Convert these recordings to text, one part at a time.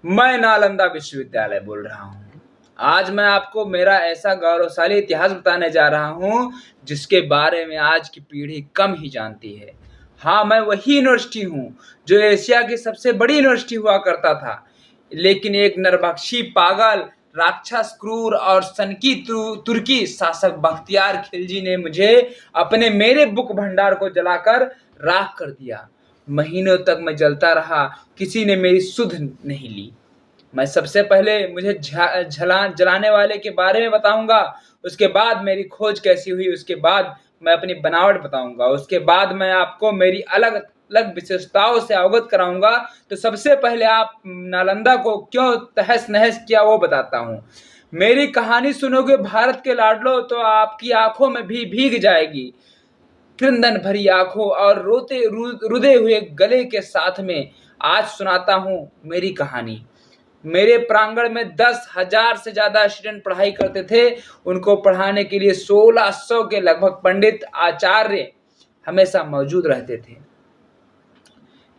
मैं नालंदा विश्वविद्यालय बोल रहा हूँ। आज मैं आपको मेरा ऐसा गौरवशाली इतिहास बताने जा रहा हूँ जिसके बारे में आज की पीढ़ी कम ही जानती है। हाँ, मैं वही यूनिवर्सिटी हूँ जो एशिया की सबसे बड़ी यूनिवर्सिटी हुआ करता था, लेकिन एक नरभक्षी, पागल, राक्षस, क्रूर और सनकी तुर्की शासक बख्तियार खिलजी ने मुझे अपने मेरे बुक भंडार को जलाकर राख कर दिया। महीनों तक मैं जलता रहा, किसी ने मेरी सुध नहीं ली। मैं सबसे पहले मुझे जलाने वाले के बारे में बताऊंगा, उसके बाद मेरी खोज कैसी हुई, उसके बाद मैं अपनी बनावट बताऊंगा, उसके बाद मैं आपको मेरी अलग अलग विशेषताओं से अवगत कराऊंगा। तो सबसे पहले आप नालंदा को क्यों तहस नहस किया वो बताता हूँ। मेरी कहानी सुनोगे भारत के लाडलो तो आपकी आंखों में भी भीग जाएगी। क्रंदन भरी आंखों और रुदे हुए गले के साथ में आज सुनाता हूँ मेरी कहानी। मेरे प्रांगण में 10,000 से ज्यादा स्टूडेंट पढ़ाई करते थे। उनको पढ़ाने के लिए 1600 के लगभग पंडित आचार्य हमेशा मौजूद रहते थे।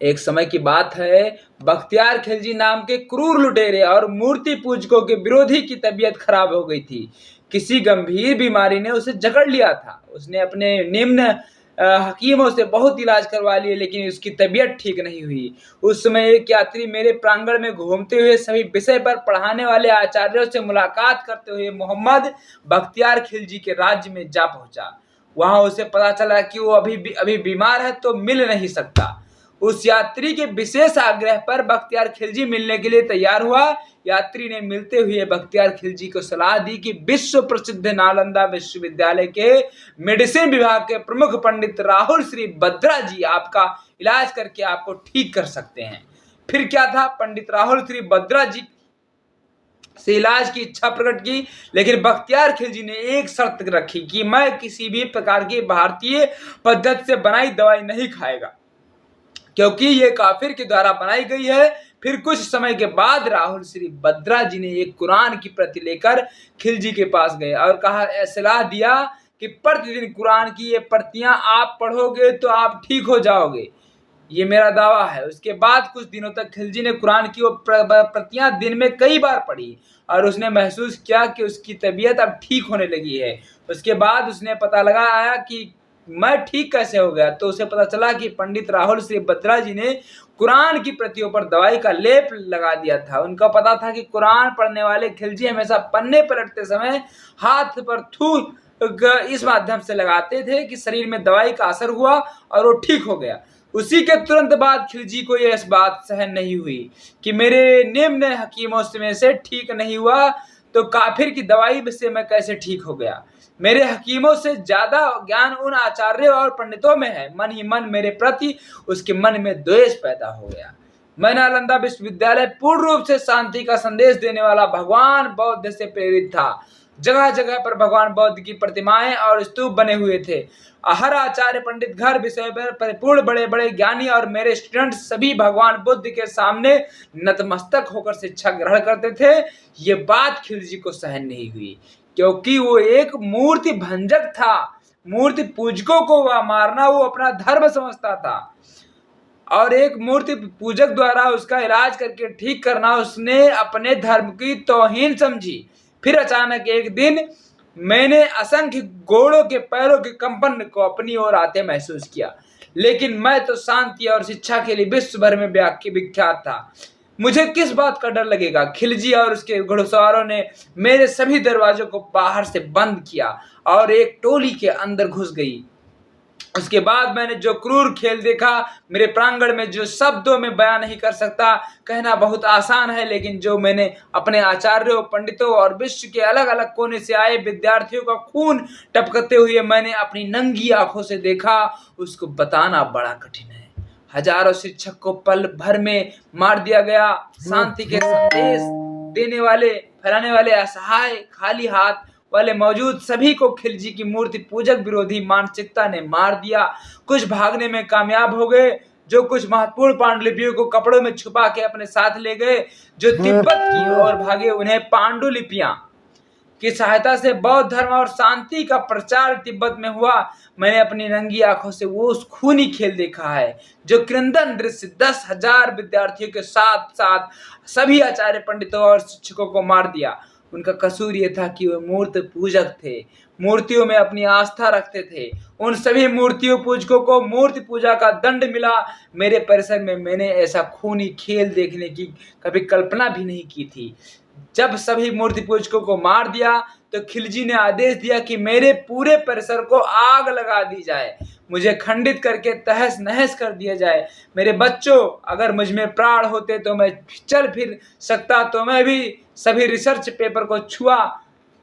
एक समय की बात है, बख्तियार खिलजी नाम के क्रूर लुटेरे और मूर्ति पूजकों के विरोधी की तबीयत खराब हो गई थी। किसी गंभीर बीमारी ने उसे जकड़ लिया था। उसने अपने निम्न हकीमों से बहुत इलाज करवा लिए, लेकिन उसकी तबीयत ठीक नहीं हुई। उस समय एक यात्री मेरे प्रांगण में घूमते हुए सभी विषय पर पढ़ाने वाले आचार्यों से मुलाकात करते हुए मोहम्मद बख्तियार खिलजी के राज्य में जा पहुंचा। वहां उसे पता चला कि वो अभी बीमार है तो मिल नहीं सकता। उस यात्री के विशेष आग्रह पर बख्तियार खिलजी मिलने के लिए तैयार हुआ। यात्री ने मिलते हुए बख्तियार खिलजी को सलाह दी कि विश्व प्रसिद्ध नालंदा विश्वविद्यालय के मेडिसिन विभाग के प्रमुख पंडित राहुल श्री बद्रा जी आपका इलाज करके आपको ठीक कर सकते हैं। फिर क्या था, पंडित राहुल श्री बद्रा जी से इलाज की इच्छा प्रकट की, लेकिन बख्तियार खिलजी ने एक शर्त रखी कि मैं किसी भी प्रकार की भारतीय पद्धति से बनाई दवाई नहीं खाएगा, क्योंकि ये काफिर के द्वारा बनाई गई है। फिर कुछ समय के बाद राहुल श्री बद्रा जी ने एक कुरान की प्रति लेकर खिलजी के पास गए और कहा, सलाह दिया कि प्रतिदिन कुरान की ये प्रतियां आप पढ़ोगे तो आप ठीक हो जाओगे, ये मेरा दावा है। उसके बाद कुछ दिनों तक खिलजी ने कुरान की वो प्रतियां दिन में कई बार पढ़ी और उसने महसूस किया कि उसकी तबीयत अब ठीक होने लगी है। उसके बाद उसने पता लगाया कि मैं ठीक कैसे हो गया, तो उसे पता चला कि पंडित राहुल श्री बद्रा जी ने कुरान की प्रतियों पर दवाई का लेप लगा दिया था। उनका पता था कि कुरान पढ़ने वाले खिलजी हमेशा पन्ने पलटते समय हाथ पर थू इस माध्यम से लगाते थे कि शरीर में दवाई का असर हुआ और वो ठीक हो गया। उसी के तुरंत बाद खिलजी को यह बात सहन नहीं हुई कि मेरे निम्न हकीमों में से ठीक नहीं हुआ तो काफिर की दवाई से मैं कैसे ठीक हो गया। मेरे हकीमों से ज्यादा ज्ञान उन आचार्यों और पंडितों में है। मन ही मन मेरे प्रति उसके मन में द्वेष पैदा हो गया। मैं नालंदा विश्वविद्यालय पूर्ण रूप से शांति का संदेश देने वाला भगवान बौद्ध से प्रेरित था। जगह जगह पर भगवान बौद्ध की प्रतिमाएं और स्तूप बने हुए थे। हर आचार्य पंडित घर विषय पर परिपूर्ण बड़े बड़े ज्ञानी और मेरे स्टूडेंट सभी भगवान बुद्ध के सामने नतमस्तक होकर शिक्षा ग्रहण करते थे। ये बात खिलजी को सहन नहीं हुई, क्योंकि वो एक मूर्ति भंजक था। मूर्ति पूजकों को वह मारना वो अपना धर्म समझता था और एक मूर्ति पूजक द्वारा उसका इलाज करके ठीक करना उसने अपने धर्म की तौहीन समझी। फिर अचानक एक दिन मैंने असंख्य घोड़ों के पैरों के कंपन को अपनी ओर आते महसूस किया, लेकिन मैं तो शांति और शिक्षा के लिए विश्व भर में विख्यात था। मुझे किस बात का डर लगेगा। खिलजी और उसके घुड़सवारों ने मेरे सभी दरवाजों को बाहर से बंद किया और एक टोली के अंदर घुस गई। उसके बाद मैंने जो क्रूर खेल देखा, मेरे प्रांगण में जो शब्दों में बयान नहीं कर सकता। कहना बहुत आसान है, लेकिन जो मैंने अपने आचार्यों, पंडितों और विश्व के अलग अलग कोने से आए विद्यार्थियों का खून टपकते हुए मैंने अपनी नंगी आंखों से देखा, उसको बताना बड़ा कठिन है। हजारों शिक्षक को पल भर में मार दिया गया। शांति के संदेश देने वाले, फैलाने वाले असहाय, खाली हाथ वाले मौजूद सभी को खिलजी की मूर्ति पूजक विरोधी मानसिकता ने मार दिया। कुछ भागने में कामयाब हो गए, जो कुछ महत्वपूर्ण पांडुलिपियों को कपड़ों में छुपा के अपने साथ ले गए। जो तिब्बत की ओर भागे उन्हें पांडुलिपियां की सहायता से बौद्ध धर्म और शांति का प्रचार तिब्बत में हुआ। मैंने अपनी नंगी आंखों से वो खूनी खेल देखा है जो क्रंदन दृश्य 10,000 विद्यार्थियों के साथ साथ सभी आचार्य पंडितों और शिक्षकों को मार दिया। उनका कसूर ये था कि वे मूर्ति पूजक थे, मूर्तियों में अपनी आस्था रखते थे। उन सभी मूर्तियों पूजकों को मूर्ति पूजा का दंड मिला। मेरे परिसर में मैंने ऐसा खूनी खेल देखने की कभी कल्पना भी नहीं की थी। जब सभी मूर्ति पूजकों को मार दिया तो खिलजी ने आदेश दिया कि मेरे पूरे परिसर को आग लगा दी जाए, मुझे खंडित करके तहस नहस कर दिया जाए। मेरे बच्चों, अगर मुझ में प्राण होते तो मैं चल फिर सकता तो मैं भी सभी रिसर्च पेपर को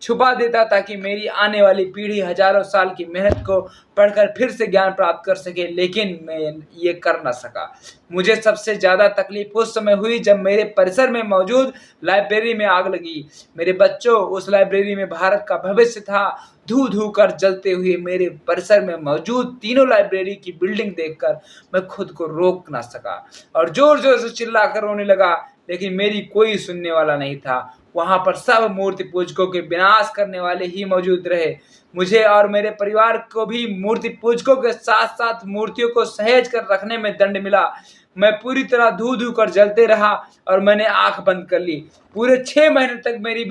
छुपा देता ताकि मेरी आने वाली पीढ़ी हजारों साल की मेहनत को पढ़कर फिर से ज्ञान प्राप्त कर सके, लेकिन मैं ये कर न सका। मुझे सबसे ज्यादा तकलीफ उस समय हुई जब मेरे परिसर में मौजूद लाइब्रेरी में आग लगी। मेरे बच्चों, उस लाइब्रेरी में भारत का भविष्य था। धू धू कर जलते हुए मेरे परिसर में मौजूद तीनों लाइब्रेरी की बिल्डिंग देखकर मैं खुद को रोक ना सका और जोर जोर से चिल्लाकर रोने लगा, लेकिन मेरी कोई सुनने वाला नहीं था। वहां पर सब मूर्ति पूजकों के विनाश करने वाले ही मौजूद रहे। मुझे और मेरे परिवार को भी मूर्ति पूजकों के साथ साथ मूर्तियों को सहेज कर रखने में दंड मिला। मैं पूरी तरह धू धू कर जलते रहा और मैंने आंख बंद कर ली। पूरे 6 महीने तक मेरी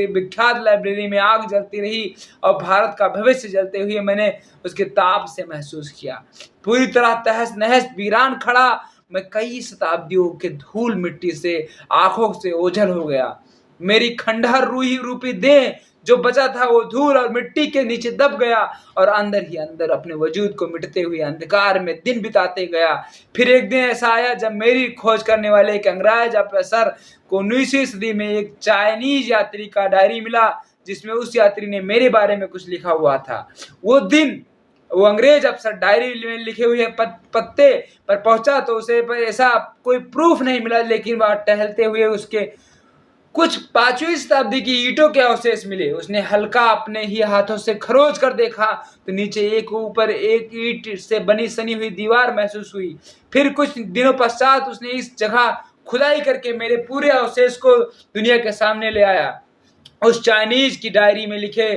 विख्यात लाइब्रेरी में आग जलती रही और भारत का भविष्य जलते हुए मैंने उसके ताप से महसूस किया। पूरी तरह तहस नहस वीरान खड़ा मैं कई शताब्दियों के धूल मिट्टी से आंखों से ओझल हो गया। मेरी खंडहर रूही रूपी देह जो बचा था वो धूल और मिट्टी के नीचे दब गया और अंदर ही अंदर अपने वजूद को मिटते हुए अंधकार में दिन बिताते गया। फिर एक दिन ऐसा आया जब मेरी खोज करने वाले एक अंग्रेज अफसर को 19वीं सदी में एक चाइनीज यात्री का डायरी मिला जिसमें उस यात्री ने मेरे बारे में कुछ लिखा हुआ था। वो अंग्रेज अफसर डायरी में लिखे हुए पत्ते पर पहुंचा तो उसे ऐसा कोई प्रूफ नहीं मिला, लेकिन वह टहलते हुए उसके कुछ 5वीं शताब्दी की ईंटों के अवशेष मिले। उसने हल्का अपने ही हाथों से खरोच कर देखा तो नीचे एक ऊपर एक ईंट से बनी सनी हुई दीवार महसूस हुई। फिर कुछ दिनों पश्चात उसने इस जगह खुदाई करके मेरे पूरे अवशेष को दुनिया के सामने ले आया। उस चाइनीज की डायरी में लिखे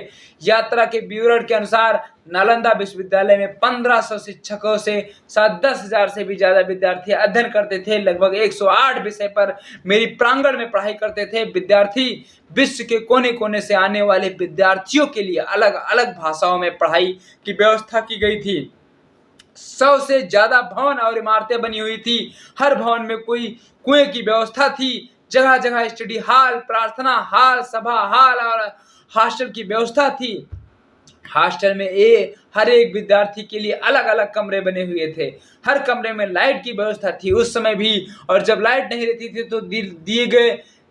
यात्रा के विवरण के अनुसार नालंदा विश्वविद्यालय में 1500 शिक्षकों से साथ 10,000 से भी ज्यादा विद्यार्थी अध्ययन करते थे। लगभग 108 विषय पर मेरी प्रांगण में पढ़ाई करते थे। विद्यार्थी विश्व के कोने कोने से आने वाले विद्यार्थियों के लिए अलग अलग भाषाओं में पढ़ाई की व्यवस्था की गई थी। 100 से ज्यादा भवन और इमारतें बनी हुई थी। हर भवन में कोई कुएं की व्यवस्था थी। जगह जगह स्टडी हॉल, प्रार्थना हॉल, सभा हॉल और हॉस्टल की व्यवस्था थी। हॉस्टल में हर एक विद्यार्थी के लिए अलग अलग कमरे बने हुए थे। हर कमरे में लाइट की व्यवस्था थी उस समय भी, और जब लाइट नहीं रहती थी तो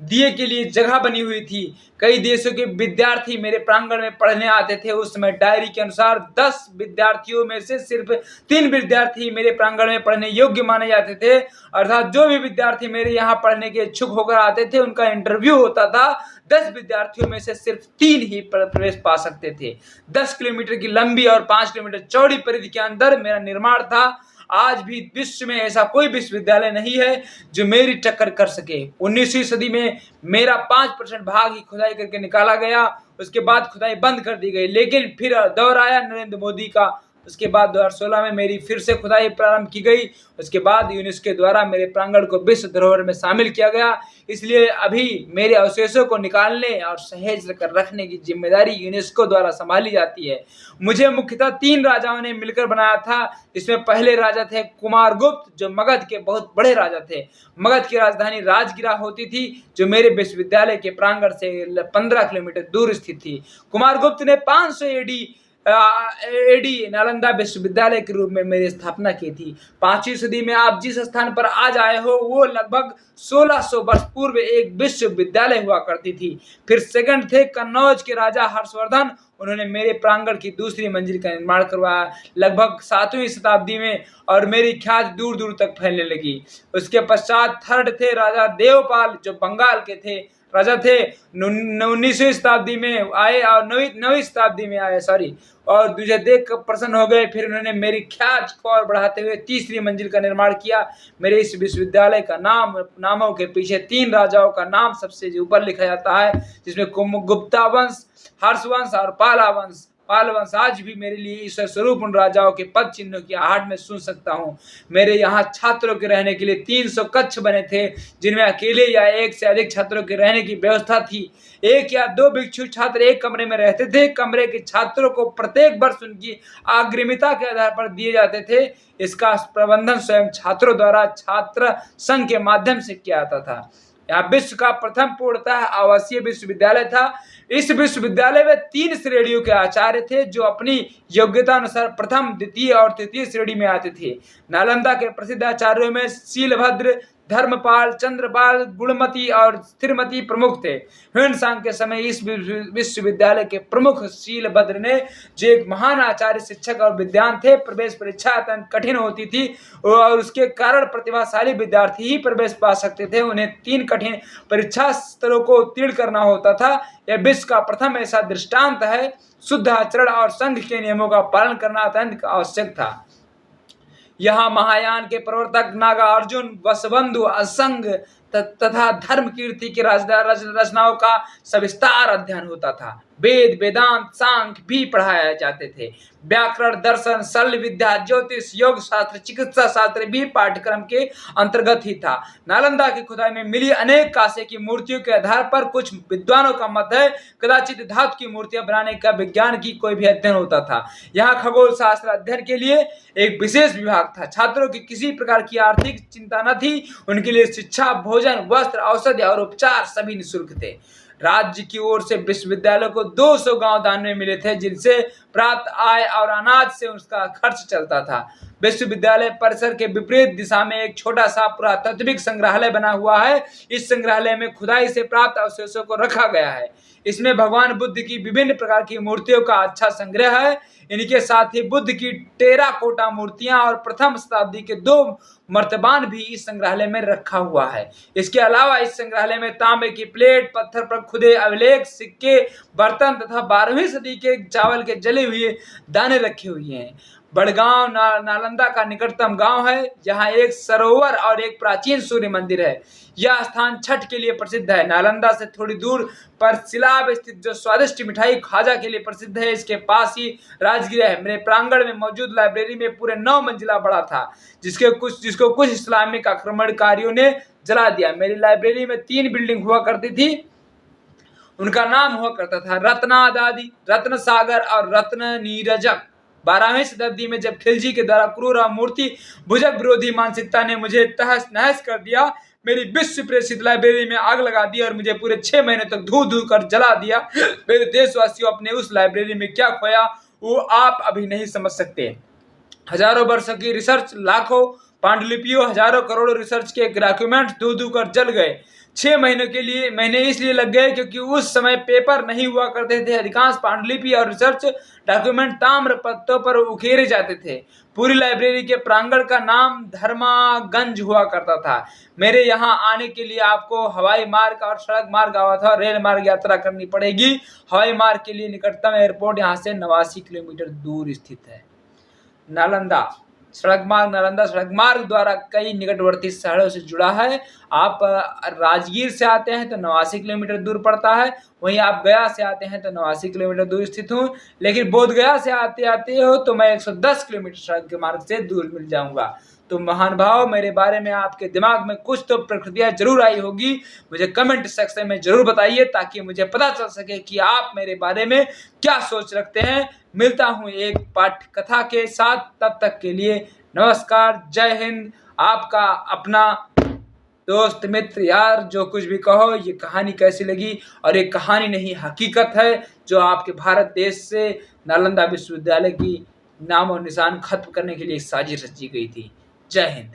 दिए के लिए जगह बनी हुई थी। कई देशों के विद्यार्थी मेरे प्रांगण में पढ़ने आते थे। उस समय डायरी के अनुसार 10 विद्यार्थियों में से सिर्फ 3 विद्यार्थी मेरे प्रांगण में पढ़ने योग्य माने जाते थे। अर्थात जो भी विद्यार्थी मेरे यहाँ पढ़ने के इच्छुक होकर आते थे उनका इंटरव्यू होता था। 10 विद्यार्थियों में से सिर्फ 3 ही प्रवेश पा सकते थे। 10 किलोमीटर की लंबी और 5 किलोमीटर चौड़ी परिधि के अंदर मेरा निर्माण था। आज भी विश्व में ऐसा कोई विश्वविद्यालय नहीं है जो मेरी टक्कर कर सके। 19वीं सदी में मेरा 5% भाग ही खुदाई करके निकाला गया। उसके बाद खुदाई बंद कर दी गई, लेकिन फिर दौर आया नरेंद्र मोदी का। उसके बाद 2016 में मेरी फिर से खुदाई प्रारंभ की गई। उसके बाद यूनेस्को द्वारा मेरे प्रांगण को विश्व धरोहर में शामिल किया गया। इसलिए अभी मेरे अवशेषों को निकालने और सहेज कर रखने की जिम्मेदारी यूनेस्को द्वारा संभाली जाती है। मुझे मुख्यतः 3 राजाओं ने मिलकर बनाया था। इसमें पहले राजा थे कुमारगुप्त, जो मगध के बहुत बड़े राजा थे। मगध की राजधानी राजगिरा होती थी, जो मेरे विश्वविद्यालय के प्रांगण से 15 किलोमीटर दूर स्थित थी। कुमारगुप्त ने 500 एडी नालंदा विश्वविद्यालय के रूप में मेरी स्थापना की थी। 5वीं सदी में आप जिस स्थान पर आज आए हो वो लगभग 1600 वर्ष पूर्व एक विश्वविद्यालय हुआ करती थी। फिर सेकंड थे कन्नौज के राजा हर्षवर्धन। उन्होंने मेरे प्रांगण की दूसरी मंजिल का निर्माण करवाया लगभग 7वीं शताब्दी में, और मेरी ख्याति दूर दूर तक फैलने लगी। उसके पश्चात थर्ड थे राजा देवपाल, जो बंगाल के थे। राजा थे 19वीं शताब्दी में आए और 9वीं शताब्दी में आए और मुझे देख कर प्रसन्न हो गए। फिर उन्होंने मेरी ख्याति को और बढ़ाते हुए तीसरी मंजिल का निर्माण किया। मेरे इस विश्वविद्यालय का नामों के पीछे 3 राजाओं का नाम सबसे ऊपर लिखा जाता है, जिसमें गुप्ता वंश, हर्ष वंश और पाल वंश। आज भी मेरे लिए ईश्वर स्वरूप उन राजाओं के पद चिन्हों की आहट में सुन सकता हूँ। मेरे यहाँ छात्रों के रहने के लिए 300 कक्ष बने थे, जिनमें अकेले या एक से अधिक छात्रों के रहने की व्यवस्था थी। 1 या 2 भिक्षु छात्र एक कमरे में रहते थे। कमरे के छात्रों को प्रत्येक वर्ष उनकी अग्रिमता के आधार पर दिए जाते थे। इसका प्रबंधन स्वयं छात्रों द्वारा छात्र संघ के माध्यम से किया जाता था। यह विश्व का प्रथम पूर्णतः आवासीय विश्वविद्यालय था। इस विश्वविद्यालय में 3 श्रेणियों के आचार्य थे, जो अपनी योग्यता अनुसार प्रथम, द्वितीय और तृतीय श्रेणी में आते थे। नालंदा के प्रसिद्ध आचार्यों में शीलभद्र, धर्मपाल, चंद्रपाल, गुणमती और स्थिरमती प्रमुख थे। ह्वेनसांग के समय इस विश्वविद्यालय के प्रमुख शीलभद्र ने, जो एक महान आचार्य, शिक्षक और विद्वान थे, प्रवेश परीक्षा अत्यंत कठिन होती थी और उसके कारण प्रतिभाशाली विद्यार्थी ही प्रवेश पा सकते थे। उन्हें 3 कठिन परीक्षा स्तरों को उत्तीर्ण करना होता था। यह विश्व का प्रथम ऐसा दृष्टांत है। शुद्ध आचरण और संघ के नियमों का पालन करना अत्यंत आवश्यक था। यहाँ महायान के प्रवर्तक नागार्जुन, वसुबंधु, असंग तथा धर्म कीर्ति की रचनाओं का सविस्तार अध्ययन होता था। वेद, वेदांत, सांख्य भी पढ़ाए जाते थे। व्याकरण, दर्शन, शल्य विद्या, ज्योतिष, योग शास्त्र, चिकित्सा शास्त्र भी पाठ्यक्रम के अंतर्गत ही था। नालंदा की खुदाई में मिली अनेक कांसे की मूर्तियों के आधार पर कुछ विद्वानों का मत है कदाचित धातु की मूर्तियां बनाने का विज्ञान की कोई भी अध्ययन होता था। यहाँ खगोल शास्त्र अध्ययन के लिए एक विशेष विभाग था। छात्रों की किसी प्रकार की आर्थिक चिंता न थी। उनके लिए शिक्षा, भोजन, वस्त्र, औषधि और उपचार सभी निःशुल्क थे। राज्य की ओर से विश्वविद्यालय को 200 गांव दान में मिले थे, जिनसे प्राप्त आय और अनाज से उसका खर्च चलता था। विश्वविद्यालय परिसर के विपरीत दिशा में एक छोटा सा पुरातात्विक संग्रहालय बना हुआ है। इस संग्रहालय में खुदाई से प्राप्त अवशेषों को रखा गया है। इसमें भगवान बुद्ध की विभिन्न प्रकार की मूर्तियों का अच्छा संग्रह है। इनके साथ ही बुद्ध की टेराकोटा मूर्तियां और प्रथम शताब्दी के 2 मर्तबान भी इस संग्रहालय में रखा हुआ है। इसके अलावा इस संग्रहालय में तांबे की प्लेट, पत्थर पर खुदे अभिलेख, सिक्के, बर्तन तथा 12वीं सदी के चावल के जले हुए दाने रखे हुए हैं। बड़गांव नालंदा का निकटतम गांव है, जहां एक सरोवर और एक प्राचीन सूर्य मंदिर है। यह स्थान छठ के लिए प्रसिद्ध है। नालंदा से थोड़ी दूर पर सिलाब स्थित जो स्वादिष्ट मिठाई खाजा के लिए प्रसिद्ध है, इसके पास ही राजगृह है। मेरे प्रांगण में मौजूद लाइब्रेरी में पूरे 9 मंजिला बड़ा था, जिसको कुछ इस्लामिक आक्रमणकारियों ने जला दिया। मेरी लाइब्रेरी में 3 बिल्डिंग हुआ करती थी। उनका नाम हुआ करता था रत्नादादी, रत्न सागर और रत्न नीरजक। 12वीं शताब्दी में जब खिलजी के द्वारा क्रूर और मूर्ति भुजक विरोधी मानसिकता ने मुझे तहस नहस कर दिया, मेरी विश्व प्रेषित लाइब्रेरी में आग लगा दी और मुझे पूरे 6 महीने तक धू कर जला दिया। मेरे देशवासियों, अपने उस लाइब्रेरी में क्या खोया वो आप अभी नहीं समझ सकते। हजारों वर्षों की रिसर्च, लाखों पांडुलिपियों, हजारों करोड़ों रिसर्च के डॉक्यूमेंट धू कर जल गए। 6 महीनों के लिए महीने इसलिए लग गए क्योंकि उस समय पेपर नहीं हुआ करते थे। अधिकांश पांडुलिपि और रिसर्च डॉक्यूमेंट ताम्र पत्तों पर उकेरे जाते थे। पूरी लाइब्रेरी के प्रांगण का नाम धर्मागंज हुआ करता था। मेरे यहाँ आने के लिए आपको हवाई मार्ग और सड़क मार्ग अथवा रेल मार्ग यात्रा करनी पड़ेगी। हवाई मार्ग के लिए निकटतम एयरपोर्ट यहाँ से 89 किलोमीटर दूर स्थित है। नालंदा सड़क मार्ग द्वारा कई निकटवर्ती शहरों से जुड़ा है। आप राजगीर से आते हैं तो 89 किलोमीटर दूर पड़ता है। वहीं आप गया से आते हैं तो 89 किलोमीटर दूर स्थित हूँ। लेकिन बोधगया से आते हो तो मैं 110 किलोमीटर सड़क के मार्ग से दूर मिल जाऊंगा। तो महान भाव, मेरे बारे में आपके दिमाग में कुछ तो प्रकृतियाँ जरूर आई होगी। मुझे कमेंट सेक्शन में जरूर बताइए ताकि मुझे पता चल सके कि आप मेरे बारे में क्या सोच रखते हैं। मिलता हूँ एक पाठ कथा के साथ, तब तक के लिए नमस्कार, जय हिंद। आपका अपना दोस्त, मित्र, यार, जो कुछ भी कहो। ये कहानी कैसी लगी? और ये कहानी नहीं, हकीकत है, जो आपके भारत देश से नालंदा विश्वविद्यालय की नाम और निशान खत्म करने के लिए एक साजिश रची गई थी। जय हिंद।